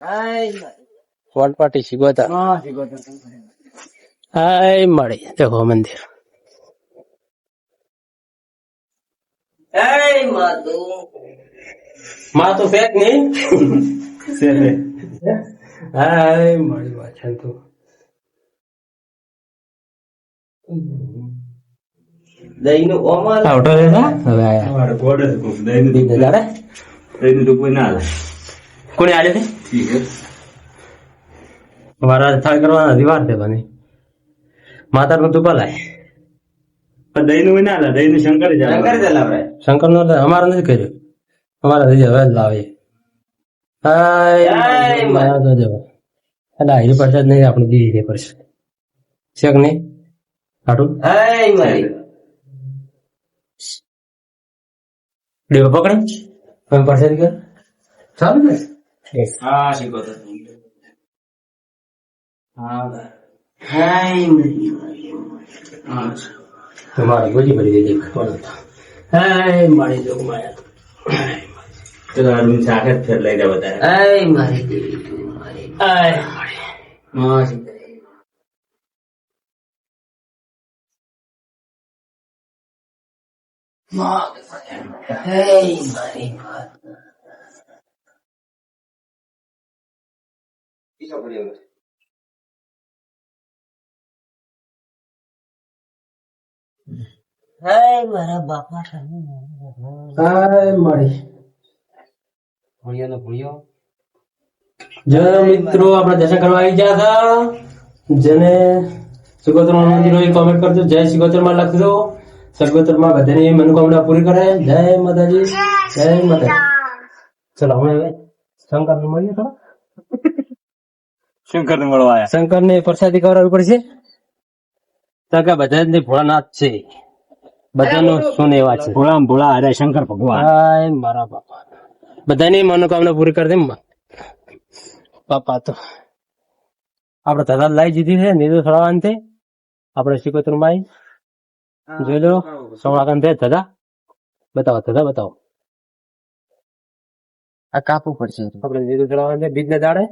Vote party શીખવતા હાય મળી દેખો મંદિર માં તો ફેક નહીં હાય મળી વાંચન તો દહીંનું ઓમર આવતો રે હવે આયા ગોડ દહીંનું તો કોઈ ના લે કોને આલે છે મારા થાળ કરવાના હતી વાર દેવાની માતા નું તું ભલાય દહીંનું ના લે દહીંનું શંકર જ લાવડે શંકર નો અમારે નથી કર્યું અમારા હવે જ લાવે હાય મારા તો જો એટલે આયરી પડતા જ નહીં આપણે દીધી છે પડશે છે કે નહીં હાટું હાય મારી દેવ પકડે તમે પડશે કે ચાલુ ને હા શીખો તો હા હાય મારી હા તમારે ગોજી પડી ગઈ હાય મારી જો માયા ચલો આનું સાખત ફેર લઈ જાવ તારે હાય મારી દેવી તું મારી હાય મારી હા Hey, મારી વાત હાય મારા બાપા હાય મારી ભૂલ્યો જય મિત્રો આપણે દર્શન કરવા આવી ગયા હતા જેને સિકોતર મંદિર હોય કોમેન્ટ કરજો જય સિકોતર માં લખજો સિકોતર માં બધાની મનોકામના પૂરી કરે જય માતાજી જય માતાજી ચલો હવે શંકર ને મળીએ થોડા શંકર ને મળવા આયા શંકર ને પ્રસાદી કરાવવી પડશે તો કે બધા જ ભોળાનાથ છે બધાનો શું એવા છે ભોળા અરે શંકર ભગવાન હાય મારા બાપા બધાની મનોકામના પૂરી કરી દે બાપા તો આપડે ધજા લાવી દીધી છે નીરુ સળવાન થી આપડે સિકોતર માં જોઈ લો સોળાકાન છે ધજા બતાવો આ કાપવું પડશે આપડે નીરુ સળવાન છે બીજ ને દાડે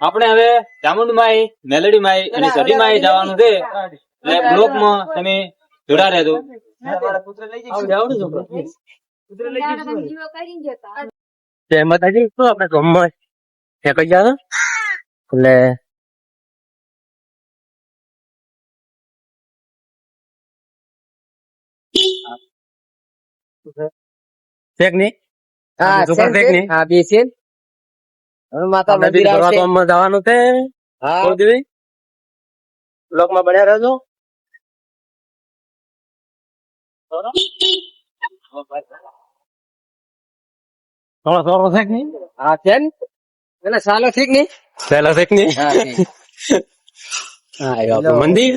આપણે હવે ચામુંડ માઈ મેલડી માઈ અને સડી માઈ જવાનું છે એટલે બ્લોક માં તમે જોડા રહેજો જય માતાજી આપડે ગામમાં ફેંકાઈ ગયા એટલે ફેક નહીં જવાનું છે બ્લોક માં બન્યા રહેજો થોડો છે કે નહીં હા છે ને એટલે સાલો ઠીક નહીં પહેલા છે કે નહીં હા મંદિર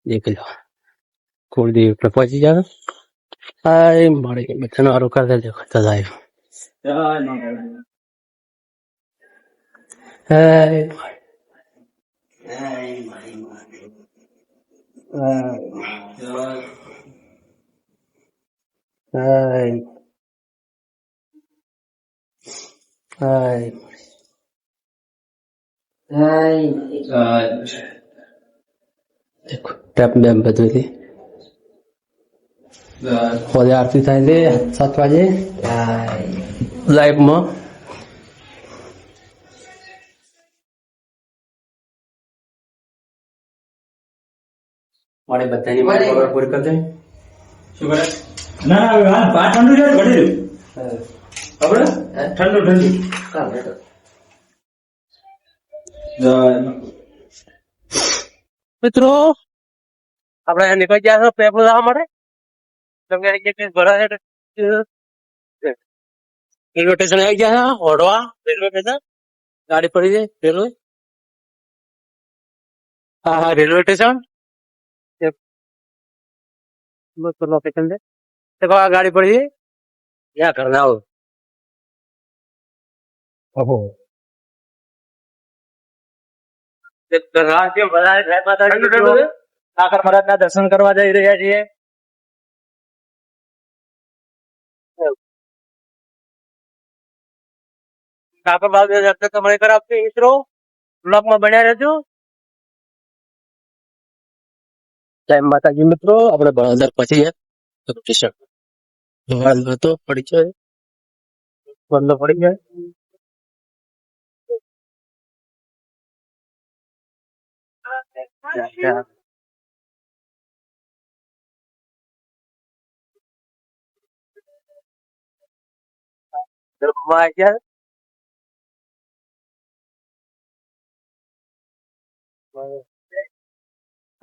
देख लो कुलदीप पे पहुंची जाओ हाय मारे के बच्चों ने आरोप कर दे देखो तजाई हाय हाय हाय हाय देखो ટેપ બેમ બધું છે હોલે આરતી થાય છે 7 વાગે લાઈવ માં મારે બધાની મારી ખબર પૂરી કરી દે. શું કરે? ના ના હવે પા ઠંડુ છે ઘડી ખબર? ઠંડુ ઠંડુ મિત્રો આપણે અહીંયા નીકળી ગયા છે પેપર લાવવા માટે. તમે એક ભરાય રેલવે સ્ટેશન આવી ગયા છે ઓઢવા રેલવે સ્ટેશન. ગાડી પડી છે રેલવે. હા રેલવે સ્ટેશન લોકેશન છે. देखो आ गाड़ी पड़ी है क्या करना हो. ओहो ઠાકર મહારાજ ના દર્શન કરવા જઈ રહ્યા છીએ. ઠાકર બાબુ તમારે કરાવતી મિત્રો બ્લોક માં બન્યા રહેજો. જય માતાજી મિત્રો આપણે બળાદર પછી સ્ટેશન તો પડી જાય બંધ પડી જાય.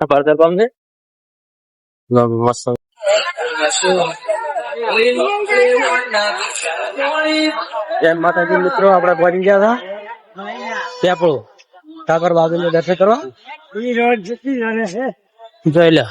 બળદર પામ છે મસ્ત. જય માતાજી મિત્રો આપણે પહોંચી ગયા હતા પેપળો ઠાકર બાબુ ને દર્શન કરવા. જોઈ લે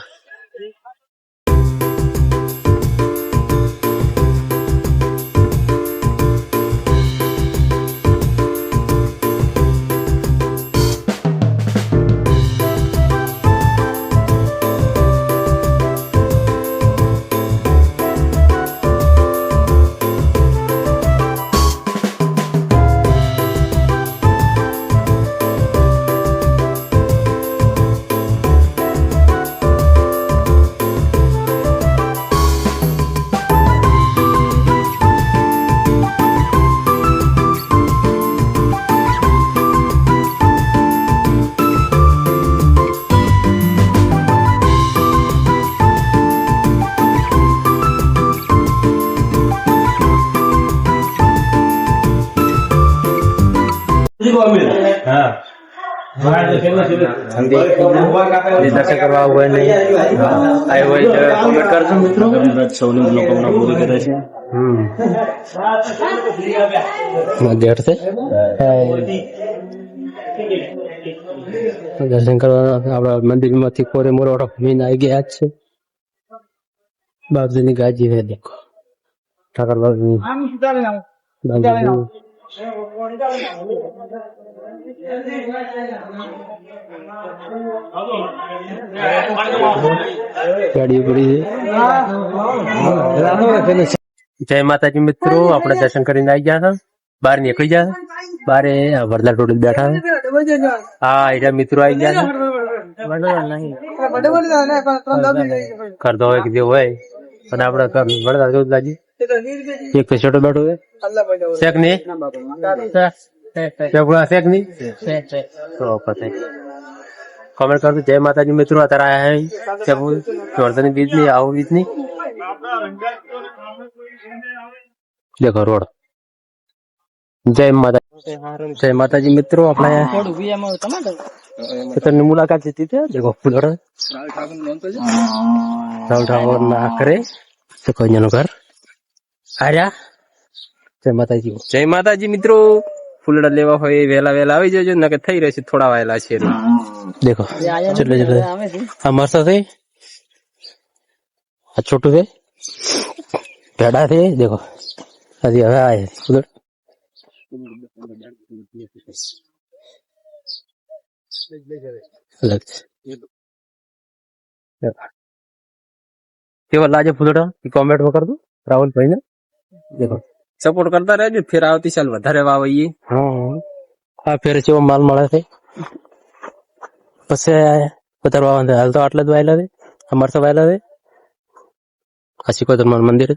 દર્શન કરવા હોય નહીં આવ્યો હોય તો કોમેન્ટ કરજો મિત્રો. સૌની મનોકામના પૂરી કરે છે. દર્શન કરવા આપડા મંદિર માંથી કોરે મોરો મીન આવી ગયા જ છે. બાપજીની ગાજી છે દેખો ઠાકર બાપજી ગાડી પડી છે. જય માતાજી મિત્રો આપણે દર્શન કરીને આવી ગયા હતા. બહાર નીકળી ગયા બારે વરદાર રોડ બેઠા. હા એના મિત્રો આવી ગયા કરતો હોય કે જે હોય પણ આપડે વરદાર રોડ લાગી એક પેશન્ટ બેઠો છે શેક નહીં શેક નહીં તો પતે કમેન્ટ કરજો. જય માતાજી મિત્રો અત્યારે આયા વર્ધન બીજ ની આવું બીજ ની દેખો રોડ. જય માતાજી મિત્રો આપણે ખેતરની મુલાકાત લીધી છે. દેખો ફૂલ રાહુલ ઠાકોર ના કરે દેખો અહીંયાનું ઘર આર્યા. જય માતાજી મિત્રો ફૂલડા લેવા હોય વેલા આવી જજો નકે થઈ રહેશે થોડા વાયેલા છે. દેખો આ મસ્ત છે આ છોટું છે ભેડા છે દેખો હજી હવે આ ફૂલડ કેવા લાગે ફૂલડા કોમેન્ટ માં કરજો રાહુલભાઈ ને. દેખો સપોર્ટ કરતા રહેજો ફેર આવતી સાલ વધારે વાવીએ. હા ફેર કેવો માલ મળે છે પછી વધારે વાવવા હાલ તો આટલા જ વાયેલા છે અમારે તો વાયેલા છે આ શીખોતર મંદિર